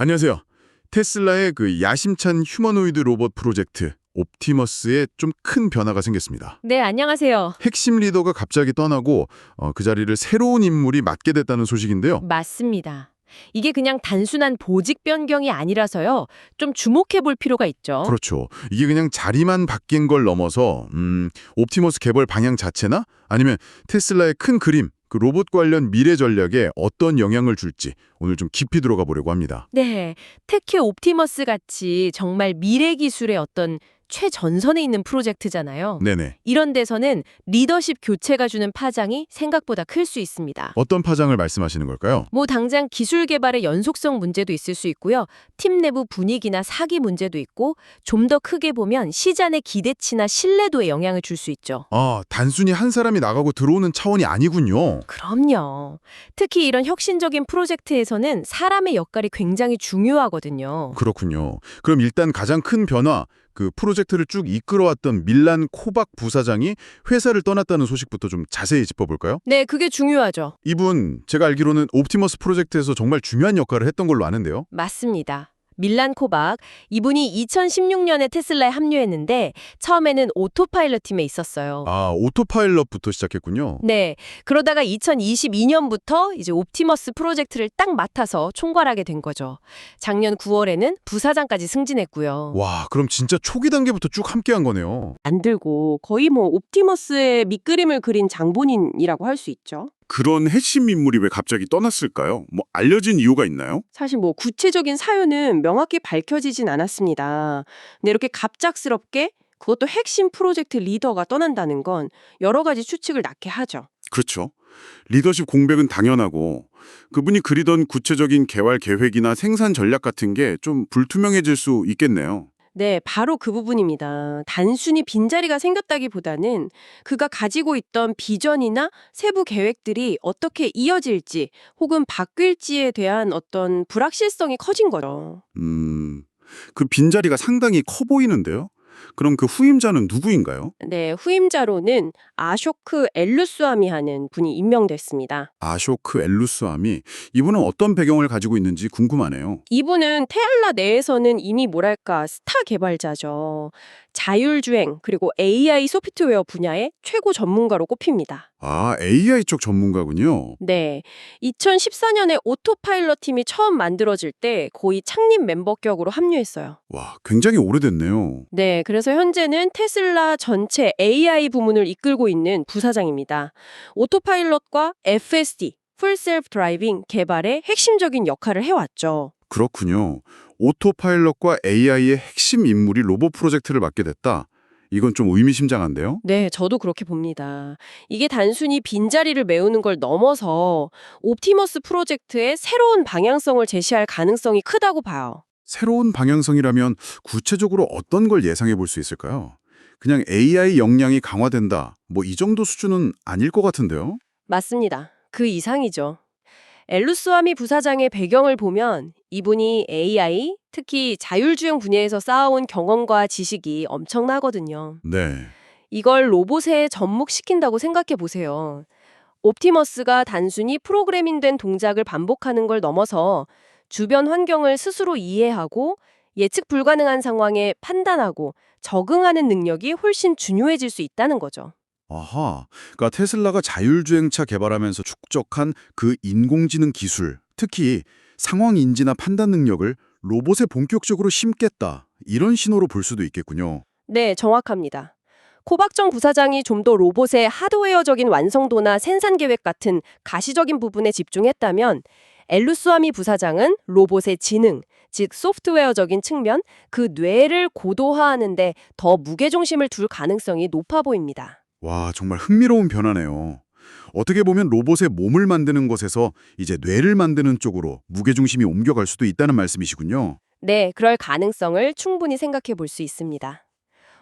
안녕하세요. 테슬라의 그 야심찬 휴머노이드 로봇 프로젝트 옵티머스에 좀 큰 변화가 생겼습니다. 네, 안녕하세요. 핵심 리더가 갑자기 떠나고 그 자리를 새로운 인물이 맡게 됐다는 소식인데요. 맞습니다. 이게 그냥 단순한 보직 변경이 아니라서요. 좀 주목해 볼 필요가 있죠. 그렇죠. 이게 그냥 자리만 바뀐 걸 넘어서 옵티머스 개발 방향 자체나 아니면 테슬라의 큰 그림, 그 로봇 관련 미래 전략에 어떤 영향을 줄지 오늘 좀 깊이 들어가 보려고 합니다. 네, 특히 옵티머스 같이 정말 미래 기술의 어떤 최전선에 있는 프로젝트잖아요. 네네. 이런 데서는 리더십 교체가 주는 파장이 생각보다 클 수 있습니다. 어떤 파장을 말씀하시는 걸까요? 뭐 당장 기술 개발의 연속성 문제도 있을 수 있고요. 팀 내부 분위기나 사기 문제도 있고 좀 더 크게 보면 시장의 기대치나 신뢰도에 영향을 줄 수 있죠. 단순히 한 사람이 나가고 들어오는 차원이 아니군요. 그럼요. 특히 이런 혁신적인 프로젝트에서는 사람의 역할이 굉장히 중요하거든요. 그렇군요. 그럼 일단 가장 큰 변화, 그 프로젝트를 쭉 이끌어왔던 밀란 코박 부사장이 회사를 떠났다는 소식부터 좀 자세히 짚어볼까요? 네, 그게 중요하죠. 이분 제가 알기로는 옵티머스 프로젝트에서 정말 중요한 역할을 했던 걸로 아는데요. 맞습니다. 밀란 코박, 이분이 2016년에 테슬라에 합류했는데 처음에는 오토파일럿 팀에 있었어요. 오토파일럿부터 시작했군요. 네, 그러다가 2022년부터 이제 옵티머스 프로젝트를 딱 맡아서 총괄하게 된 거죠. 작년 9월에는 부사장까지 승진했고요. 와, 그럼 진짜 초기 단계부터 쭉 함께한 거네요. 만들고 거의 뭐 옵티머스의 밑그림을 그린 장본인이라고 할 수 있죠. 그런 핵심 인물이 왜 갑자기 떠났을까요? 뭐 알려진 이유가 있나요? 사실 뭐 구체적인 사유는 명확히 밝혀지진 않았습니다. 근데 이렇게 갑작스럽게 그것도 핵심 프로젝트 리더가 떠난다는 건 여러 가지 추측을 낳게 하죠. 그렇죠. 리더십 공백은 당연하고 그분이 그리던 구체적인 개발 계획이나 생산 전략 같은 게 좀 불투명해질 수 있겠네요. 네, 바로 그 부분입니다. 단순히 빈자리가 생겼다기보다는 그가 가지고 있던 비전이나 세부 계획들이 어떻게 이어질지 혹은 바뀔지에 대한 어떤 불확실성이 커진 거죠. 그 빈자리가 상당히 커 보이는데요. 그럼 그 후임자는 누구인가요? 네, 후임자로는 아쇼크 엘루스와미 하는 분이 임명됐습니다. 아쇼크 엘루스아미. 이분은 어떤 배경을 가지고 있는지 궁금하네요. 이분은 테슬라 내에서는 이미 뭐랄까 스타 개발자죠. 자율주행 그리고 AI 소프트웨어 분야의 최고 전문가로 꼽힙니다. AI 쪽 전문가군요. 네, 2014년에 오토파일럿 팀이 처음 만들어질 때 거의 창립 멤버격으로 합류했어요. 와, 굉장히 오래됐네요. 네, 그래서 현재는 테슬라 전체 AI 부문을 이끌고 있는 부사장입니다. 오토파일럿과 FSD, 풀 셀프 드라이빙 개발에 핵심적인 역할을 해왔죠. 그렇군요. 오토파일럿과 AI의 핵심 인물이 로봇 프로젝트를 맡게 됐다. 이건 좀 의미심장한데요? 네, 저도 그렇게 봅니다. 이게 단순히 빈자리를 메우는 걸 넘어서 옵티머스 프로젝트의 새로운 방향성을 제시할 가능성이 크다고 봐요. 새로운 방향성이라면 구체적으로 어떤 걸 예상해 볼 수 있을까요? 그냥 AI 역량이 강화된다. 뭐 이 정도 수준은 아닐 것 같은데요? 맞습니다. 그 이상이죠. 엘루스와미 부사장의 배경을 보면 이분이 AI, 특히 자율주행 분야에서 쌓아온 경험과 지식이 엄청나거든요. 네. 이걸 로봇에 접목시킨다고 생각해 보세요. 옵티머스가 단순히 프로그래밍된 동작을 반복하는 걸 넘어서 주변 환경을 스스로 이해하고 예측 불가능한 상황에 판단하고 적응하는 능력이 훨씬 중요해질 수 있다는 거죠. 아하. 그러니까 테슬라가 자율주행차 개발하면서 축적한 그 인공지능 기술, 특히 상황 인지나 판단 능력을 로봇에 본격적으로 심겠다. 이런 신호로 볼 수도 있겠군요. 네, 정확합니다. 코박정 부사장이 좀 더 로봇의 하드웨어적인 완성도나 생산 계획 같은 가시적인 부분에 집중했다면 엘루스와미 부사장은 로봇의 지능, 즉 소프트웨어적인 측면, 그 뇌를 고도화하는 데 더 무게중심을 둘 가능성이 높아 보입니다. 와, 정말 흥미로운 변화네요. 어떻게 보면 로봇의 몸을 만드는 것에서 이제 뇌를 만드는 쪽으로 무게중심이 옮겨갈 수도 있다는 말씀이시군요. 네, 그럴 가능성을 충분히 생각해 볼 수 있습니다.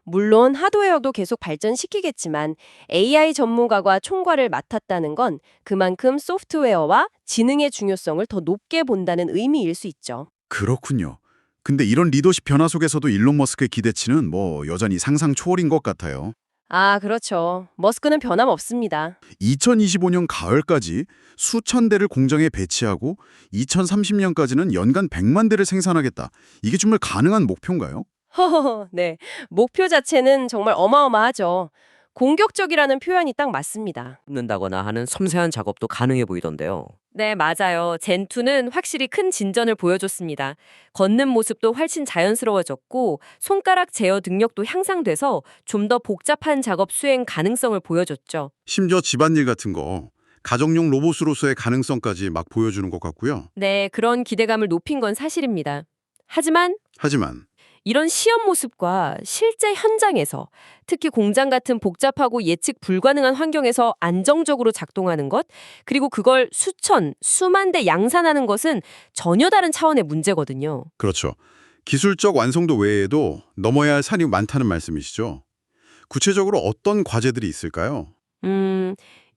물론 하드웨어도 계속 발전시키겠지만 AI 전문가가 총괄을 맡았다는 건 그만큼 소프트웨어와 지능의 중요성을 더 높게 본다는 의미일 수 있죠. 그렇군요. 근데 이런 리더십 변화 속에서도 일론 머스크의 기대치는 뭐 여전히 상상 초월인 것 같아요. 아, 그렇죠. 머스크는 변함없습니다. 2025년 가을까지 수천 대를 공장에 배치하고 2030년까지는 연간 100만 대를 생산하겠다. 이게 정말 가능한 목표인가요? 허허허, 네. 목표 자체는 정말 어마어마하죠. 공격적이라는 표현이 딱 맞습니다. 는다거나 하는 섬세한 작업도 가능해 보이던데요. 네, 맞아요. 젠2는 확실히 큰 진전을 보여줬습니다. 걷는 모습도 훨씬 자연스러워졌고 손가락 제어 능력도 향상돼서 좀 더 복잡한 작업 수행 가능성을 보여줬죠. 심지어 집안일 같은 거 가정용 로봇으로서의 가능성까지 막 보여주는 것 같고요. 네, 그런 기대감을 높인 건 사실입니다. 하지만 하지만 이런 시험 모습과 실제 현장에서 특히 공장 같은 복잡하고 예측 불가능한 환경에서 안정적으로 작동하는 것, 그리고 그걸 수천, 수만 대 양산하는 것은 전혀 다른 차원의 문제거든요. 그렇죠. 기술적 완성도 외에도 넘어야 할 산이 많다는 말씀이시죠. 구체적으로 어떤 과제들이 있을까요?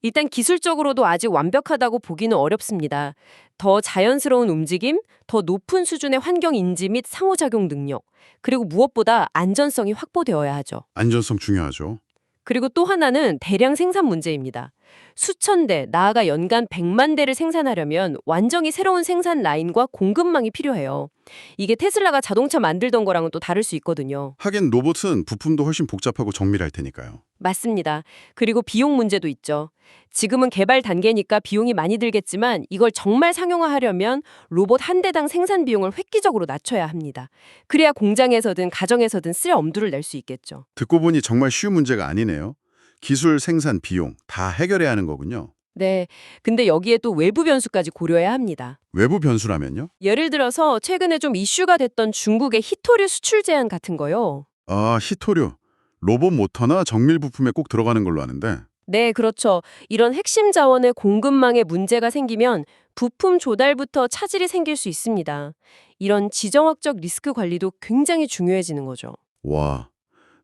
일단 기술적으로도 아직 완벽하다고 보기는 어렵습니다. 더 자연스러운 움직임, 더 높은 수준의 환경 인지 및 상호작용 능력, 그리고 무엇보다 안전성이 확보되어야 하죠. 안전성 중요하죠. 그리고 또 하나는 대량 생산 문제입니다. 수천 대, 나아가 연간 100만 대를 생산하려면 완전히 새로운 생산 라인과 공급망이 필요해요. 이게 테슬라가 자동차 만들던 거랑은 또 다를 수 있거든요. 하긴 로봇은 부품도 훨씬 복잡하고 정밀할 테니까요. 맞습니다. 그리고 비용 문제도 있죠. 지금은 개발 단계니까 비용이 많이 들겠지만 이걸 정말 상용화하려면 로봇 한 대당 생산 비용을 획기적으로 낮춰야 합니다. 그래야 공장에서든 가정에서든 쓸 엄두를 낼 수 있겠죠. 듣고 보니 정말 쉬운 문제가 아니네요. 기술, 생산, 비용 다 해결해야 하는 거군요. 네. 근데 여기에 또 외부 변수까지 고려해야 합니다. 외부 변수라면요? 예를 들어서 최근에 좀 이슈가 됐던 중국의 히토류 수출 제한 같은 거요. 아, 히토류. 로봇 모터나 정밀 부품에 꼭 들어가는 걸로 아는데. 네, 그렇죠. 이런 핵심 자원의 공급망에 문제가 생기면 부품 조달부터 차질이 생길 수 있습니다. 이런 지정학적 리스크 관리도 굉장히 중요해지는 거죠. 와,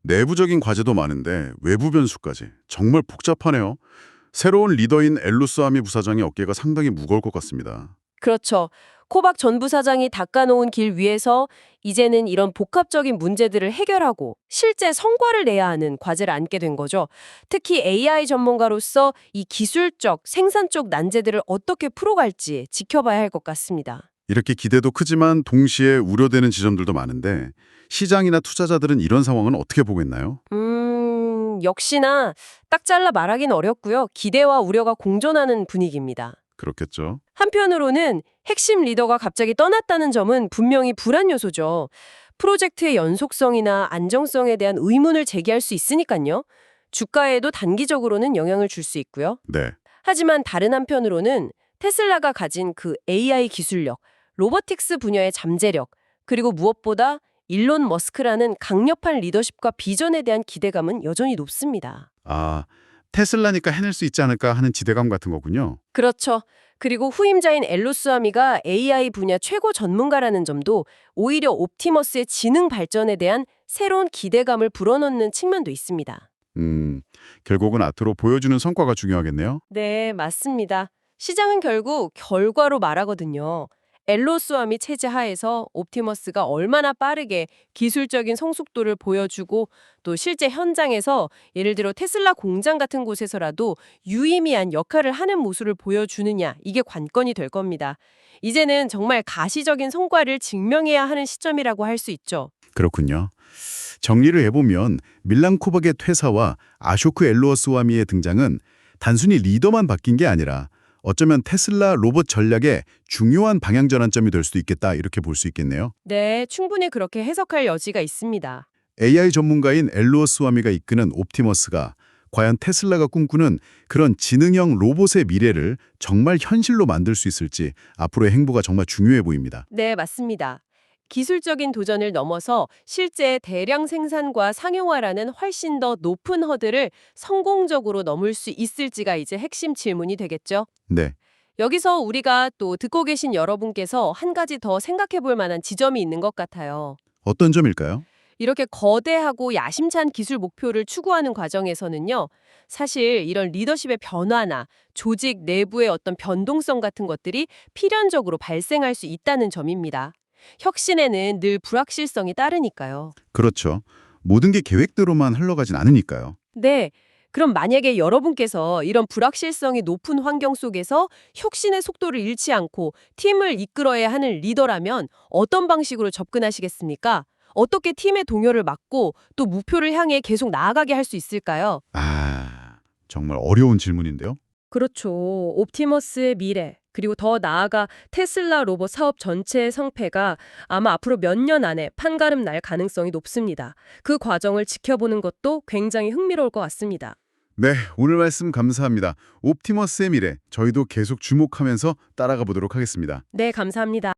내부적인 과제도 많은데 외부 변수까지. 정말 복잡하네요. 새로운 리더인 엘루스아미 부사장의 어깨가 상당히 무거울 것 같습니다. 그렇죠. 코박 전 부사장이 닦아놓은 길 위에서 이제는 이런 복합적인 문제들을 해결하고 실제 성과를 내야 하는 과제를 안게 된 거죠. 특히 AI 전문가로서 이 기술적, 생산적 난제들을 어떻게 풀어갈지 지켜봐야 할 것 같습니다. 이렇게 기대도 크지만 동시에 우려되는 지점들도 많은데 시장이나 투자자들은 이런 상황은 어떻게 보고 있나요? 역시나 딱 잘라 말하기는 어렵고요. 기대와 우려가 공존하는 분위기입니다. 그렇겠죠. 한편으로는 핵심 리더가 갑자기 떠났다는 점은 분명히 불안 요소죠. 프로젝트의 연속성이나 안정성에 대한 의문을 제기할 수 있으니까요. 주가에도 단기적으로는 영향을 줄 수 있고요. 네. 하지만 다른 한편으로는 테슬라가 가진 그 AI 기술력, 로보틱스 분야의 잠재력, 그리고 무엇보다 일론 머스크라는 강력한 리더십과 비전에 대한 기대감은 여전히 높습니다. 아, 테슬라니까 해낼 수 있지 않을까 하는 기대감 같은 거군요. 그렇죠. 그리고 후임자인 엘로스아미가 AI 분야 최고 전문가라는 점도 오히려 옵티머스의 지능 발전에 대한 새로운 기대감을 불어넣는 측면도 있습니다. 결국은 앞으로 보여주는 성과가 중요하겠네요. 네, 맞습니다. 시장은 결국 결과로 말하거든요. 엘로스와미 체제 하에서 옵티머스가 얼마나 빠르게 기술적인 성숙도를 보여주고 또 실제 현장에서 예를 들어 테슬라 공장 같은 곳에서라도 유의미한 역할을 하는 모습을 보여주느냐 이게 관건이 될 겁니다. 이제는 정말 가시적인 성과를 증명해야 하는 시점이라고 할 수 있죠. 그렇군요. 정리를 해보면 밀란 코박의 퇴사와 아쇼크 엘로스와미의 등장은 단순히 리더만 바뀐 게 아니라 어쩌면 테슬라 로봇 전략의 중요한 방향 전환점이 될 수도 있겠다 이렇게 볼 수 있겠네요. 네, 충분히 그렇게 해석할 여지가 있습니다. AI 전문가인 엘로스와미가 이끄는 옵티머스가 과연 테슬라가 꿈꾸는 그런 지능형 로봇의 미래를 정말 현실로 만들 수 있을지 앞으로의 행보가 정말 중요해 보입니다. 네, 맞습니다. 기술적인 도전을 넘어서 실제 대량 생산과 상용화라는 훨씬 더 높은 허들을 성공적으로 넘을 수 있을지가 이제 핵심 질문이 되겠죠. 네. 여기서 우리가 또 듣고 계신 여러분께서 한 가지 더 생각해 볼 만한 지점이 있는 것 같아요. 어떤 점일까요? 이렇게 거대하고 야심찬 기술 목표를 추구하는 과정에서는요, 사실 이런 리더십의 변화나 조직 내부의 어떤 변동성 같은 것들이 필연적으로 발생할 수 있다는 점입니다. 혁신에는 늘 불확실성이 따르니까요. 그렇죠. 모든 게 계획대로만 흘러가진 않으니까요. 네. 그럼 만약에 여러분께서 이런 불확실성이 높은 환경 속에서 혁신의 속도를 잃지 않고 팀을 이끌어야 하는 리더라면 어떤 방식으로 접근하시겠습니까? 어떻게 팀의 동요를 막고 또 목표를 향해 계속 나아가게 할 수 있을까요? 정말 어려운 질문인데요. 그렇죠. 옵티머스의 미래, 그리고 더 나아가 테슬라 로봇 사업 전체의 성패가 아마 앞으로 몇 년 안에 판가름 날 가능성이 높습니다. 그 과정을 지켜보는 것도 굉장히 흥미로울 것 같습니다. 네, 오늘 말씀 감사합니다. 옵티머스의 미래, 저희도 계속 주목하면서 따라가 보도록 하겠습니다. 네, 감사합니다.